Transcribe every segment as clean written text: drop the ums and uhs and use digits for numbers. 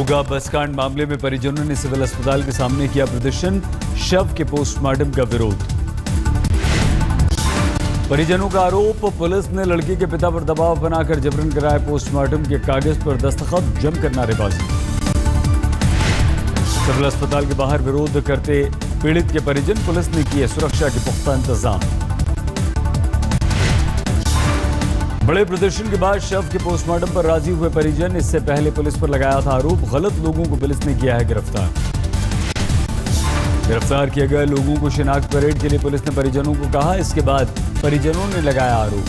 मोगा बस कांड मामले में परिजनों ने सिविल अस्पताल के सामने किया प्रदर्शन, शव के पोस्टमार्टम का विरोध। परिजनों का आरोप, पुलिस ने लड़की के पिता पर दबाव बनाकर जबरन कराया पोस्टमार्टम के कागज पर दस्तखत, जमकर नारेबाजी। सिविल अस्पताल के बाहर विरोध करते पीड़ित के परिजन, पुलिस ने किए सुरक्षा के पुख्ता इंतजाम। बड़े प्रदर्शन के बाद शव के पोस्टमार्टम पर राजी हुए परिजन, इससे पहले पुलिस पर लगाया था आरोप, गलत लोगों को पुलिस ने किया है गिरफ्तार। गिरफ्तार किए गए लोगों को शिनाख्त परेड के लिए पुलिस ने परिजनों को कहा, इसके बाद परिजनों ने लगाया आरोप।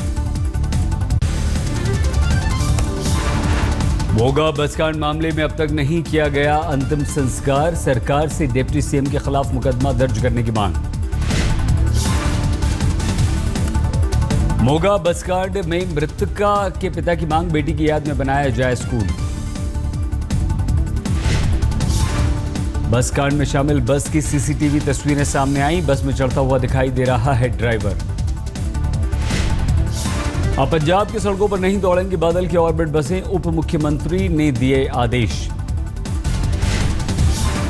मोगा बसकांड मामले में अब तक नहीं किया गया अंतिम संस्कार, सरकार से डिप्टी सीएम के खिलाफ मुकदमा दर्ज करने की मांग। मोगा बसकांड में मृतका के पिता की मांग, बेटी की याद में बनाया जाए स्कूल। बसकांड में शामिल बस की सीसीटीवी तस्वीरें सामने आई, बस में चढ़ता हुआ दिखाई दे रहा है ड्राइवर। अब पंजाब की सड़कों पर नहीं दौड़ेंगी बादल की ऑर्बिट बसें, उप मुख्यमंत्री ने दिए आदेश।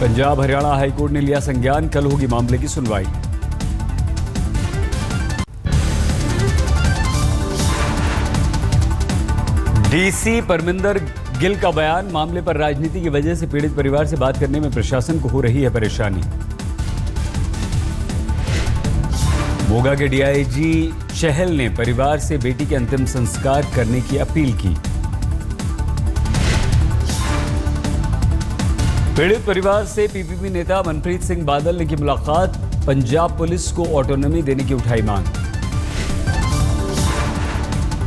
पंजाब हरियाणा हाईकोर्ट ने लिया संज्ञान, कल होगी मामले की सुनवाई। डीसी परमिंदर गिल का बयान, मामले पर राजनीति की वजह से पीड़ित परिवार से बात करने में प्रशासन को हो रही है परेशानी। मोगा के डीआईजी चहल ने परिवार से बेटी के अंतिम संस्कार करने की अपील की। पीड़ित परिवार से पीपीपी नेता मनप्रीत सिंह बादल ने की मुलाकात, पंजाब पुलिस को ऑटोनॉमी देने की उठाई मांग।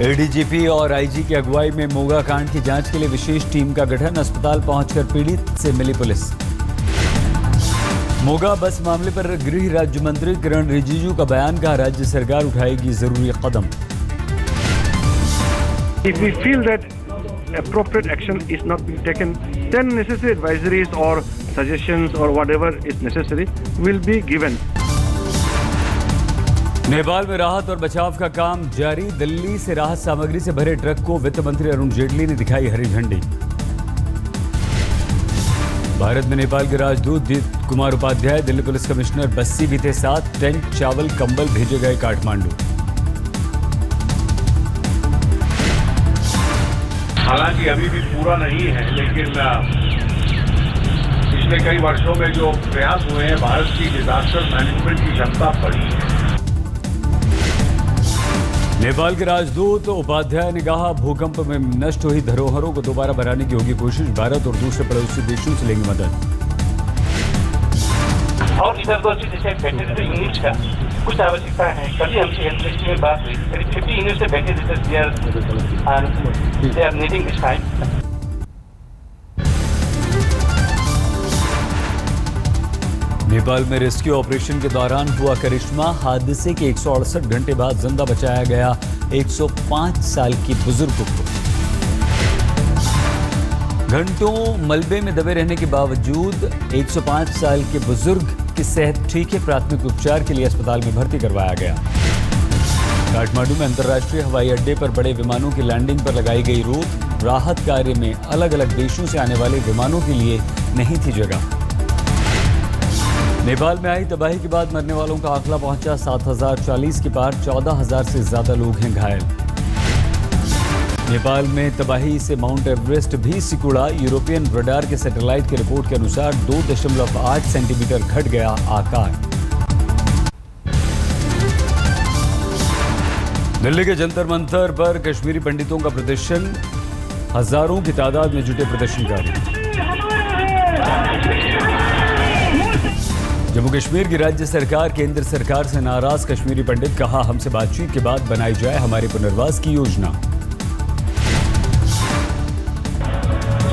एडीजीपी और आईजी की अगुवाई में मोगा कांड की जांच के लिए विशेष टीम का गठन, अस्पताल पहुंचकर पीड़ित से मिली पुलिस। मोगा बस मामले पर गृह राज्य मंत्री किरण रिजिजू का बयान, कहा राज्य सरकार उठाएगी जरूरी कदम। If we feel that appropriate action is not being taken, then necessary advisories or suggestions or whatever is necessary will be given. Nepal में राहत और बचाव का काम जारी, दिल्ली से राहत सामग्री से भरे ट्रक को वित्त मंत्री अरुण जेटली ने दिखाई हरी झंडी। भारत में नेपाल के राजदूत दीप कुमार उपाध्याय, दिल्ली पुलिस कमिश्नर बस्सी भी थे साथ, टेंट, चावल, कंबल भेजे गए काठमांडू। हालांकि अभी भी पूरा नहीं है, लेकिन पिछले कई वर्षों में जो प्रयास हुए हैं, भारत की डिजास्टर मैनेजमेंट की क्षमता बढ़ी है। नेपाल के राजदूत उपाध्याय ने कहा, भूकंप में नष्ट हुई धरोहरों को दोबारा बनाने की होगी कोशिश, भारत और दूसरे पड़ोसी देशों से लेंगे मदद। और इधर तो जैसे वेटरनरी यूनिट का कुछ आवश्यकता है, कभी हमसे हेल्थ मिनिस्ट्री में बात हुई, करीब 50 यूनिट से they are needing this time. Nepal में रेस्क्यू ऑपरेशन के दौरान हुआ करिश्मा, हादसे के 168 घंटे बाद जिंदा बचाया गया 105 साल की बुजुर्ग को। घंटों मलबे में दबे रहने के बावजूद 105 साल के बुजुर्ग की सेहत ठीक है, प्राथमिक उपचार के लिए अस्पताल में भर्ती करवाया गया। काठमांडू में अंतर्राष्ट्रीय हवाई अड्डे पर बड़े विमानों की लैंडिंग पर लगाई गई रोक, राहत कार्य में अलग अलग देशों से आने वाले विमानों के लिए नहीं थी जगह। नेपाल में आई तबाही के बाद मरने वालों का आंकड़ा पहुंचा 7040 के पार, 14000 से ज्यादा लोग हैं घायल। नेपाल में तबाही से माउंट एवरेस्ट भी सिकुड़ा, यूरोपियन रडार के सैटेलाइट की रिपोर्ट के अनुसार 2.8 सेंटीमीटर घट गया आकार। दिल्ली के जंतर मंतर पर कश्मीरी पंडितों का प्रदर्शन, हजारों की तादाद में जुटे प्रदर्शनकारी। जम्मू कश्मीर की राज्य सरकार केंद्र सरकार से नाराज, कश्मीरी पंडित कहा, हमसे बातचीत के बाद बनाई जाए हमारे पुनर्वास की योजना।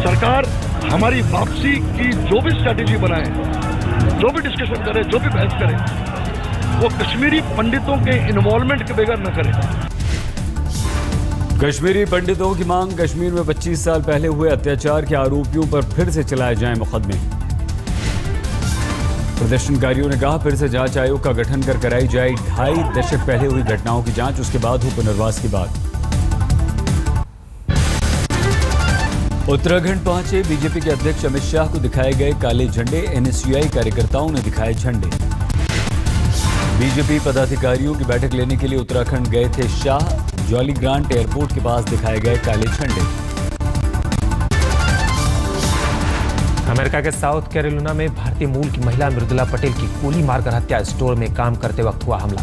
सरकार हमारी वापसी की जो भी स्ट्रैटेजी बनाए, जो भी डिस्कशन करे, जो भी बहस करे, वो कश्मीरी पंडितों के इन्वॉल्वमेंट के बगैर न करे। कश्मीरी पंडितों की मांग, कश्मीर में 25 साल पहले हुए अत्याचार के आरोपियों पर फिर से चलाए जाएं मुकदमे। प्रदर्शनकारियों ने कहा, फिर से जांच आयोग का गठन कर कराई जाए 2.5 दशक पहले हुई घटनाओं की जांच, उसके बाद हो पुनर्वास की बात। उत्तराखंड पहुंचे बीजेपी के अध्यक्ष अमित शाह को दिखाए गए काले झंडे। एनएसयूआई कार्यकर्ताओं ने दिखाए झंडे। बीजेपी पदाधिकारियों की बैठक लेने के लिए उत्तराखंड गए थे शाह। जॉली ग्रांट एयरपोर्ट के पास दिखाए गए काले झंडे। अमेरिका के साउथ कैरोलिना में भारतीय मूल की महिला मृदुला पटेल की गोली मारकर हत्या। स्टोर में काम करते वक्त हुआ हमला।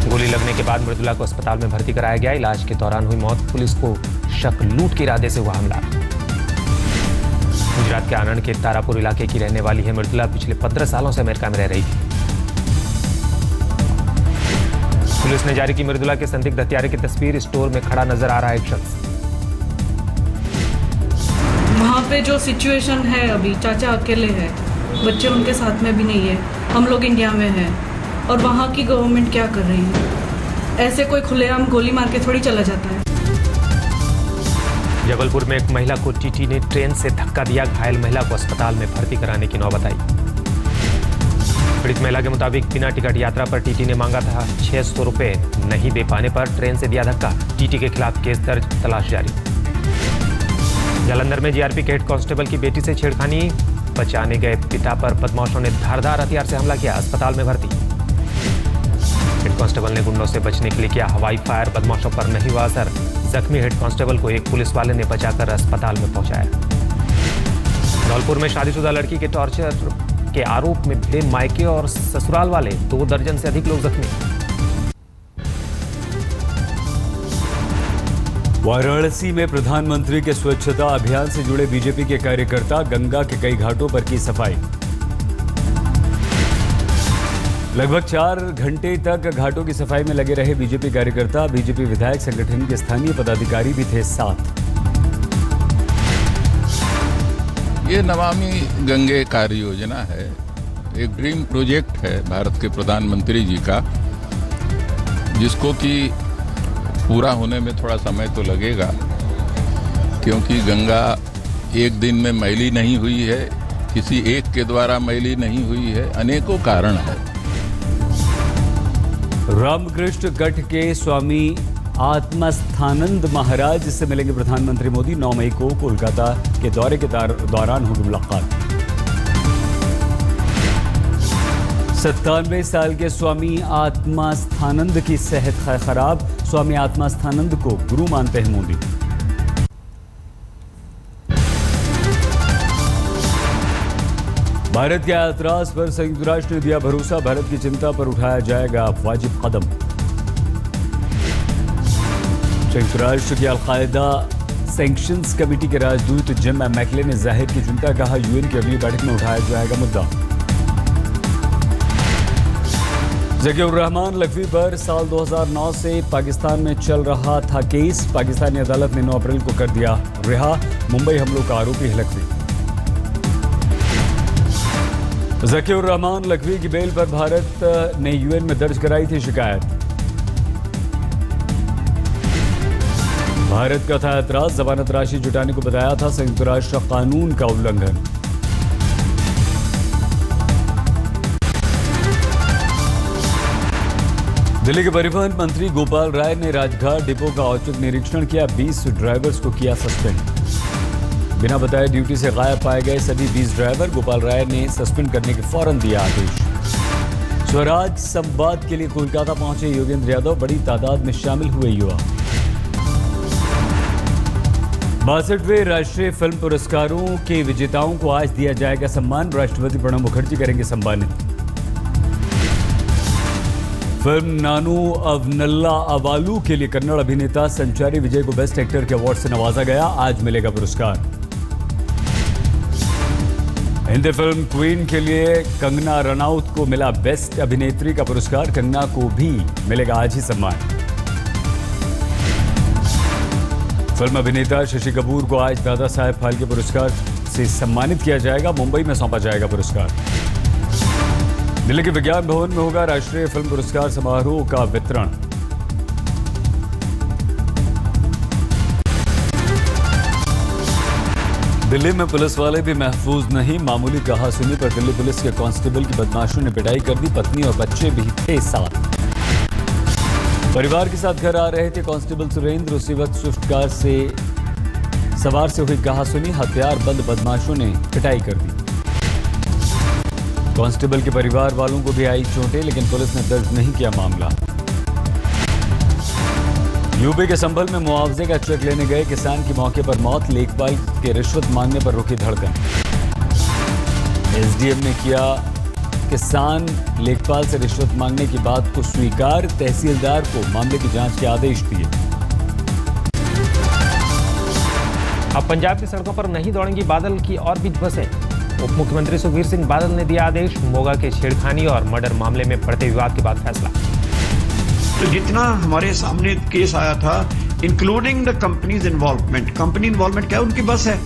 गोली लगने के बाद मृदुला को अस्पताल में भर्ती कराया गया। इलाज के दौरान हुई मौत। पुलिस को शक लूट के इरादे से हुआ हमला। गुजरात के आनंद के तारापुर इलाके की रहने वाली है मृदुला। पिछले 15 सालों से अमेरिका में रह रही थी। पुलिस ने जारी की मृदुला के संदिग्ध हत्यारे की तस्वीर। स्टोर में खड़ा नजर आ रहा है एक शख्स। वहाँ पे जो सिचुएशन है अभी, चाचा अकेले हैं, बच्चे उनके साथ में भी नहीं है, हम लोग इंडिया में हैं और वहाँ की गवर्नमेंट क्या कर रही है? ऐसे कोई खुलेआम गोली मार के थोड़ी चला जाता है। जबलपुर में एक महिला को टीटी ने ट्रेन से धक्का दिया। घायल महिला को अस्पताल में भर्ती कराने की नौबत आई। पीड़ित महिला के मुताबिक बिना टिकट यात्रा पर टीटी ने मांगा था 600 रुपए। नहीं दे पाने पर ट्रेन से दिया धक्का। टीटी के खिलाफ केस दर्ज, तलाश जारी। जालंधर में जीआरपी के हेड कांस्टेबल की बेटी से छेड़खानी। बचाने गए पिता पर बदमाशों ने धारदार हथियार से हमला किया। अस्पताल में भर्ती। हेड कांस्टेबल ने गुंडों से बचने के लिए किया हवाई फायर। बदमाशों पर नहीं हुआ असर। जख्मी हेड कांस्टेबल को एक पुलिस वाले ने बचाकर अस्पताल में पहुंचाया। धौलपुर में शादीशुदा लड़की के टॉर्चर के आरोप में भिड़े मायके और ससुराल वाले। 2 दर्जन से अधिक लोग जख्मी। वाराणसी में प्रधानमंत्री के स्वच्छता अभियान से जुड़े बीजेपी के कार्यकर्ता गंगा के कई घाटों पर की सफाई। लगभग 4 घंटे तक घाटों की सफाई में लगे रहे बीजेपी कार्यकर्ता। बीजेपी विधायक संगठन के स्थानीय पदाधिकारी भी थे साथ। ये नमामि गंगे कार्य योजना है, एक ड्रीम प्रोजेक्ट है भारत के प्रधानमंत्री जी का, जिसको कि पूरा होने में थोड़ा समय तो लगेगा, क्योंकि गंगा एक दिन में मैली नहीं हुई है, किसी एक के द्वारा मैली नहीं हुई है, अनेकों कारण है। रामकृष्ण गढ़ के स्वामी आत्मास्थानंद महाराज से मिलेंगे प्रधानमंत्री मोदी। 9 मई को कोलकाता के दौरे के दौरान होगी मुलाकात। 97 साल के स्वामी आत्मास्थानंद की सेहत खराब। स्वामी आत्मास्थानंद को गुरु मानते हैं मोदी। भारत के ऐतराज पर संयुक्त राष्ट्र ने दिया भरोसा। भारत की चिंता पर उठाया जाएगा वाजिब कदम। संयुक्त राष्ट्र की अल-कायदा सैंक्शंस कमेटी के राजदूत जिम मैकले ने जाहिर की चिंता। कहा यूएन की अगली बैठक में उठाया जाएगा मुद्दा। ज़कीउर रहमान लखवी पर साल 2009 से पाकिस्तान में चल रहा था केस। पाकिस्तानी अदालत ने 9 अप्रैल को कर दिया रिहा। मुंबई हमलों का आरोपी है लखवी। ज़कीउर रहमान लखवी की बेल पर भारत ने यूएन में दर्ज कराई थी शिकायत। भारत का था ऐतराज। जमानत राशि जुटाने को बताया था संयुक्त राष्ट्र कानून का उल्लंघन। दिल्ली के परिवहन मंत्री गोपाल राय ने राजघाट डिपो का औचक निरीक्षण किया। 20 ड्राइवर्स को किया सस्पेंड। बिना बताए ड्यूटी से गायब पाए गए सभी 20 ड्राइवर गोपाल राय ने सस्पेंड करने के फौरन दिया आदेश। स्वराज संवाद के लिए कोलकाता पहुंचे योगेंद्र यादव। बड़ी तादाद में शामिल हुए युवा। 62वें राष्ट्रीय फिल्म पुरस्कारों के विजेताओं को आज दिया जाएगा सम्मान। राष्ट्रपति प्रणब मुखर्जी करेंगे सम्मानित। फिल्म नानू अवनल्ला अवालू के लिए कन्नड़ अभिनेता संचारी विजय को बेस्ट एक्टर के अवार्ड से नवाजा गया। आज मिलेगा पुरस्कार। हिंदी फिल्म क्वीन के लिए कंगना रनौत को मिला बेस्ट अभिनेत्री का पुरस्कार। कंगना को भी मिलेगा आज ही सम्मान। फिल्म अभिनेता शशि कपूर को आज दादा साहेब फाल्के पुरस्कार से सम्मानित किया जाएगा। मुंबई में सौंपा जाएगा पुरस्कार। दिल्ली के विज्ञान भवन में होगा राष्ट्रीय फिल्म पुरस्कार समारोह का वितरण। दिल्ली में पुलिस वाले भी महफूज नहीं। मामूली कहासुनी पर दिल्ली पुलिस के कांस्टेबल की बदमाशों ने पिटाई कर दी। पत्नी और बच्चे भी थे साथ। परिवार के साथ घर आ रहे थे कांस्टेबल सुरेंद्र। उसी वक्त स्विफ्ट कार से सवार से हुई कहासुनी, हथियार बंद बदमाशों ने पिटाई कर दी। कांस्टेबल के परिवार वालों को भी आई चोटें, लेकिन पुलिस ने दर्ज नहीं किया मामला। यूपी के संभल में मुआवजे का चेक लेने गए किसान की मौके पर मौत। लेखपाल के रिश्वत मांगने पर रुकी धड़कन। एसडीएम ने किया किसान लेखपाल से रिश्वत मांगने की बात को स्वीकार। तहसीलदार को मामले की जांच के आदेश दिए। अब पंजाब की सड़कों पर नहीं दौड़ेंगी बादल की और भी बसें। उप मुख्यमंत्री सुखबीर सिंह बादल ने दिया आदेश। मोगा के छेड़खानी और मर्डर मामले में बढ़ते विवाद के बाद फैसला। तो जितना हमारे सामने केस आया था, including the companies involvement, company involvement क्या है, उनकी बस है,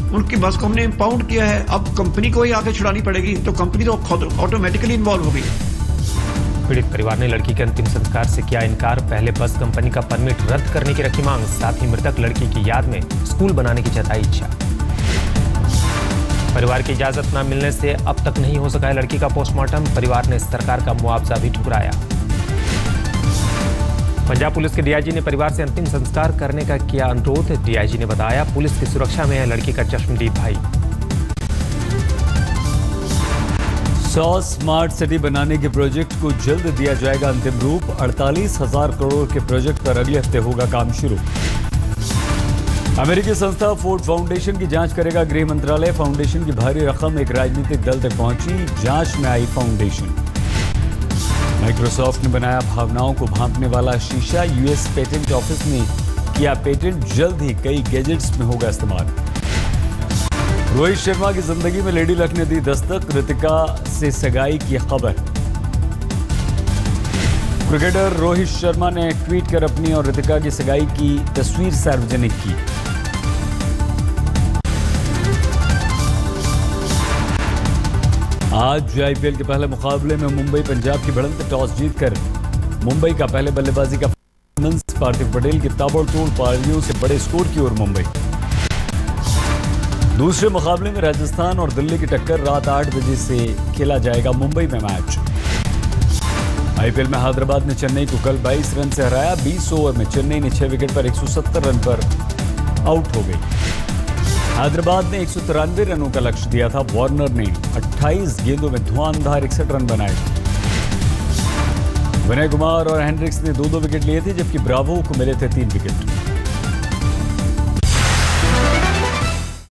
उनकी बस को हमने इंपाउंड किया है। अब कंपनी को ही आगे छुड़ानी पड़ेगी, तो कंपनी तो खुद ऑटोमेटिकली इन्वॉल्व हो गई। पीड़ित परिवार ने लड़की के अंतिम संस्कार से किया इनकार। पहले बस कंपनी का परमिट रद्द करने की रखी मांग। साथ ही मृतक लड़की की याद में स्कूल बनाने की जताई इच्छा। परिवार की इजाजत न मिलने से अब तक नहीं हो सका है लड़की का पोस्टमार्टम। परिवार ने सरकार का मुआवजा भी ठुकराया। पंजाब पुलिस के डीआईजी ने परिवार से अंतिम संस्कार करने का किया अनुरोध। डीआईजी ने बताया पुलिस की सुरक्षा में है लड़की का चश्मदीद भाई। 100 स्मार्ट सिटी बनाने के प्रोजेक्ट को जल्द दिया जाएगा अंतिम रूप। 48,000 करोड़ के प्रोजेक्ट पर अगले हफ्ते होगा काम शुरू। अमेरिकी संस्था फोर्ड फाउंडेशन की जांच करेगा गृह मंत्रालय। फाउंडेशन की भारी रकम एक राजनीतिक दल तक पहुंची, जांच में आई फाउंडेशन। माइक्रोसॉफ्ट ने बनाया भावनाओं को भांपने वाला शीशा। यूएस पेटेंट ऑफिस ने किया पेटेंट, जल्द ही कई गैजेट्स में होगा इस्तेमाल। रोहित शर्मा की जिंदगी में लेडी लक ने दी दस्तक। ऋतिका से सगाई की खबर। क्रिकेटर रोहित शर्मा ने ट्वीट कर अपनी और ऋतिका की सगाई की तस्वीर सार्वजनिक की। आज आईपीएल के पहले मुकाबले में मुंबई पंजाब की भिड़ंत। टॉस जीतकर मुंबई का पहले बल्लेबाजी का पार्थिव पटेल की ताबड़तोड़ पारियों से बड़े स्कोर की ओर मुंबई। दूसरे मुकाबले में राजस्थान और दिल्ली की टक्कर। रात 8 बजे से खेला जाएगा मुंबई में मैच। आईपीएल में हैदराबाद ने चेन्नई को कल 22 रन से हराया। 20 ओवर में चेन्नई ने 6 विकेट पर 170 रन पर आउट हो गई। हैदराबाद ने 193 रनों का लक्ष्य दिया था। वार्नर ने 28 गेंदों में धुआंधार 61 रन बनाए। विनय कुमार और हेनरिक्स ने 2-2 विकेट लिए थे, जबकि ब्रावो को मिले थे 3 विकेट।